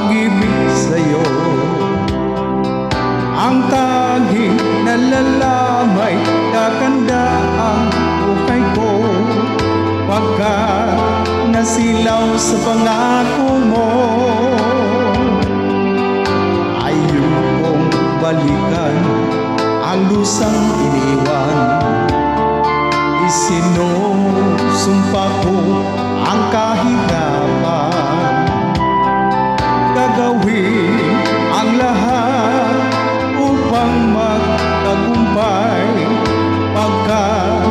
pag-ibig sa'yo. Ang tanging nalalamay, kakanda ang buhay ko pagkat nasilaw sa pangako mo. Ayokong balikan ang lusang iniwan. Isinusumpa ko ang kahirapan, gagawin ang lahat upang magtagumpay pagkat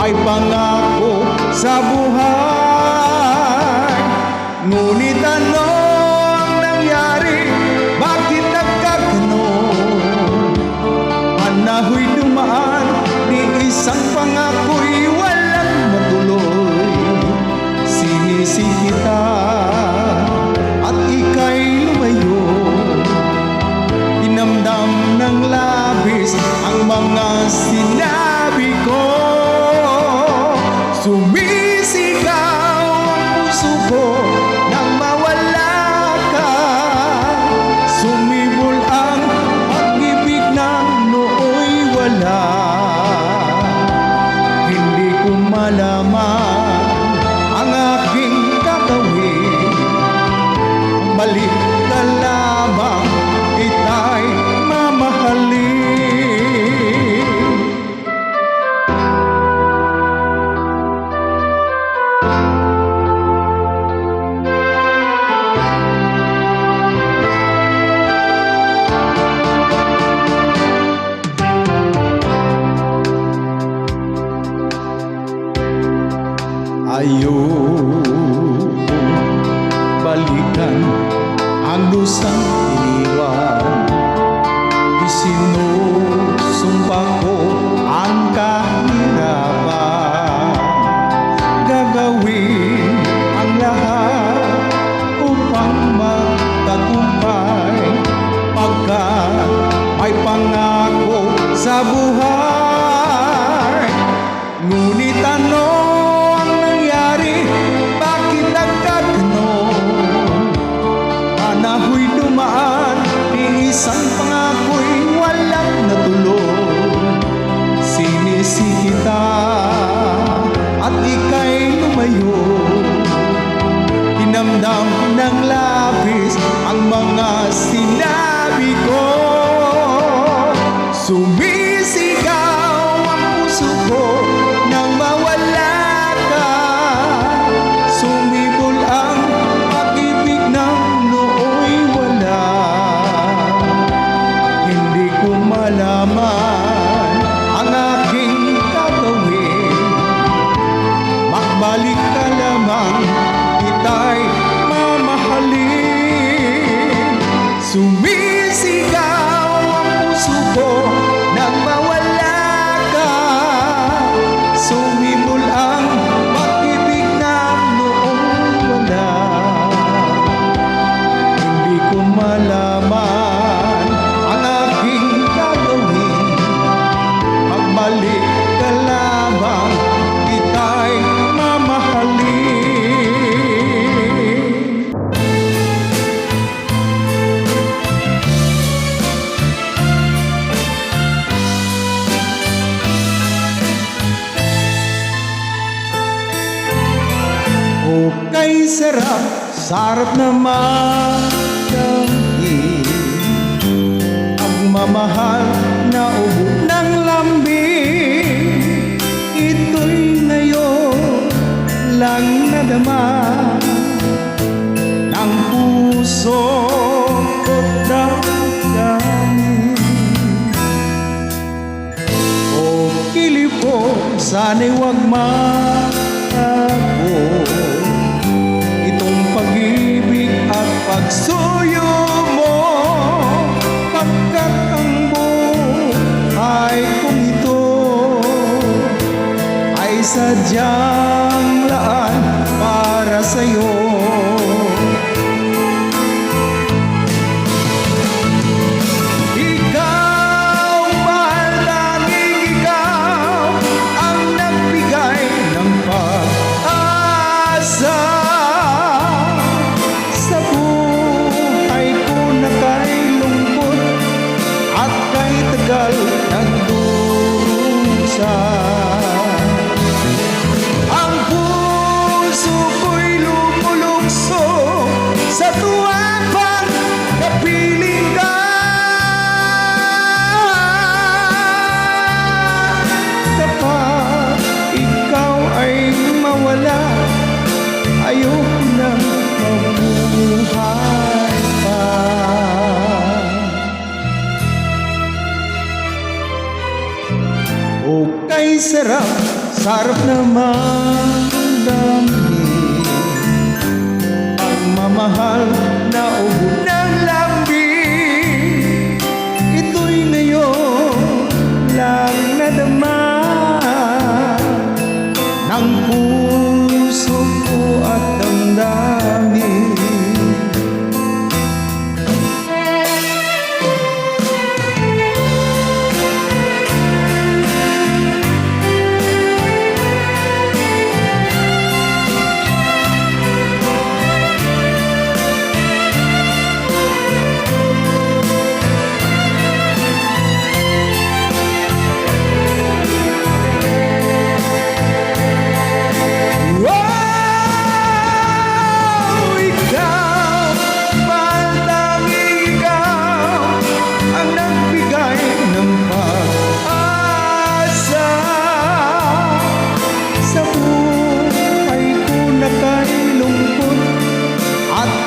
may pangako sa buhay. Ngunit ano ang nangyari? Bakit nagkaganon? Panaho'y dumaan, ni isang pangako'y walang matuloy. Sinisi kita at ika'y lumayo. Dinamdam ng labis ang mga sinabi ko. Sumisigaw ang puso ko nang mawala ka. Sumibol ang pag-ibig ng nooy wala. Hindi ko malaman ang aking gagawin. Balik ka lamang, kita'y mamahalin. Ayokong balikan ang lusang iniwan. Isinusumpa ko ang kahirapan, gagawin ang lahat upang magtagumpay pagkat may pangako sa buhay. Ngunit ano ang nangyari? Bakit nagkaganon? Panaho'y dumaan, ni isang pangako'y walang natuloy. Sinisi kita at ika'y lumayo. Dinamdam ng labis ang mga sinabi ko. Sumisigaw ang puso ko nang mawala ka. Sumibol ang pag-ibig ng nooy wala. Hindi ko malaman ang aking gagawin. Magbalik ka lamang, kita'y mamahalin. Sumisigaw ang puso ko nang mawala ka. Sumibol ang pag-ibig ng noong wala. Hindi ko malaman ang aking gagawin. Magbalik ka lamang, kita'y mamahalin. Okay, sarap naman langit. Pagmamahal na ubo ng lambing. Ito'y ngayon lang nadama ng puso ko't damdamin. O kilip ko, sana'y huwag magtago. Itong pag-ibig at pagsuyo mo, pagkat ang buhay kong ito ay sadyang laan para sa'yo. Ikaw, mahal, tanging ikaw ang nagbigay ng pag-asa sa buhay. sarap, sarap naman damdamin. Pagmamahal na ubo ng lambing, ito'y ngayon lang nadama ng puso ko at damdamin.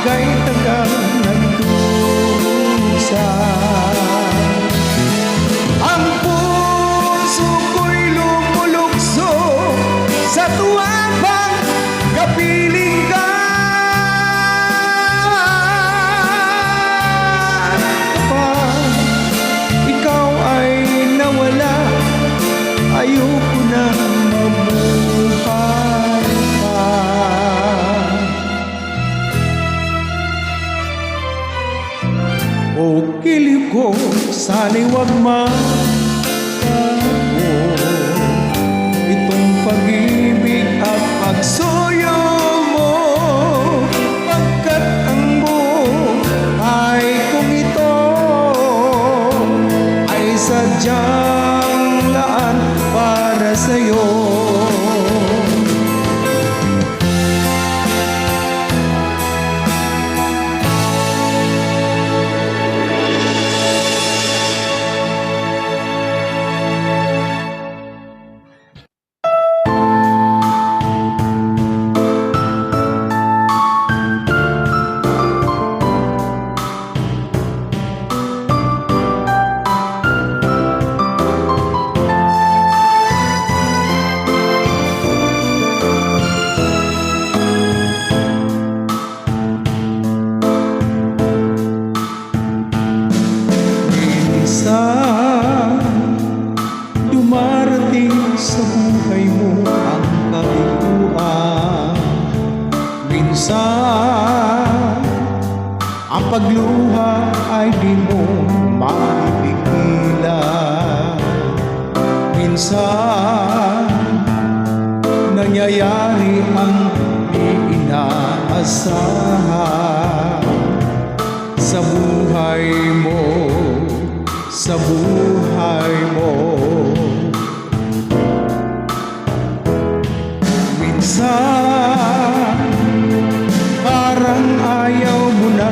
Kay tagal nagdusa, ang puso ko'y lumulukso sa tuwa pang kapiling ka. Kapag ikaw ay nawala, ayoko na mabuhay pa. O giliw ko, sana'y wag magtago. Itong pag-ibig at pagsuyo mo, pagkat ang buhay kong ito ay sadyang laan para sa'yo. Dumarating sa buhay mo ang kalituan. Minsan ang pagluha ay di mo mapipigilan. Minsan nangyayari ang di inaasahan sa buhay mo, sa buhay mo. Minsan parang ayaw mo na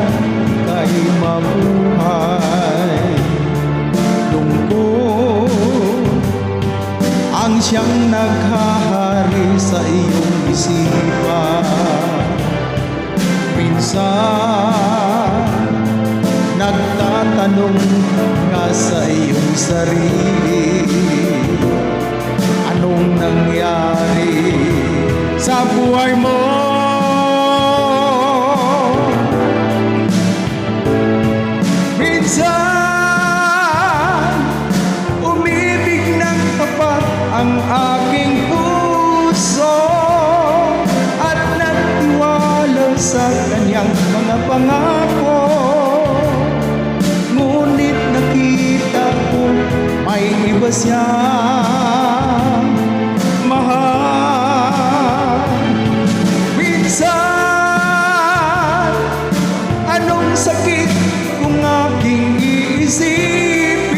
kay mabuhay. Lungkot ang siyang naghahari sa iyong isipan. Minsan nagtatanong ka sa iyong sarili, anong nangyari sa buhay mo? Minsan umibig ng tapat ang aking puso at nagtiwala sa kanyang mga pangako. Ngunit nakita ko may iba siyang mahal. Minsan anong sakit kung aking iisipin,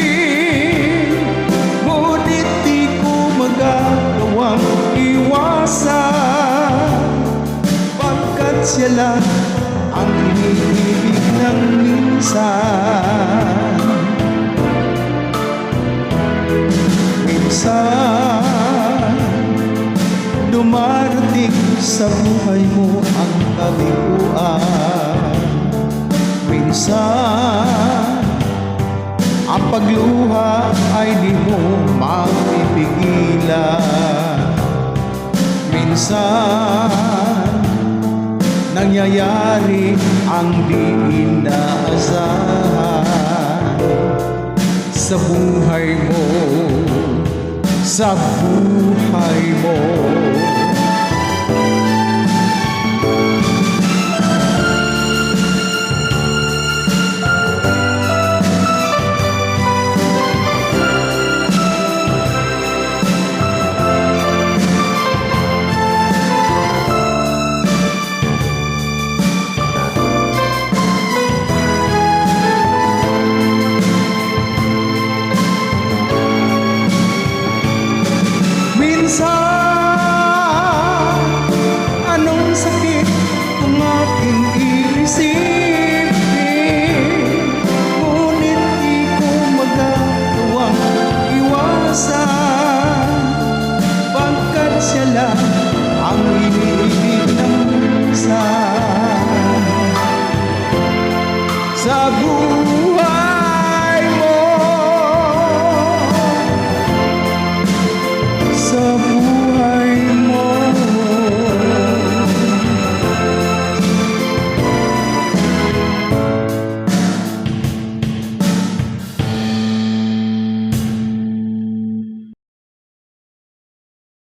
ngunit di ko magagawang iwasan, pagkat siya lang ang iniibig ng minsan. Minsan dumarating sa buhay mo ang kalikuan. Minsan ang pagluha ay di mo mapipigilan. pala. Minsan nangyayari ang di inaasahan sa buhay mo, sa buhay mo.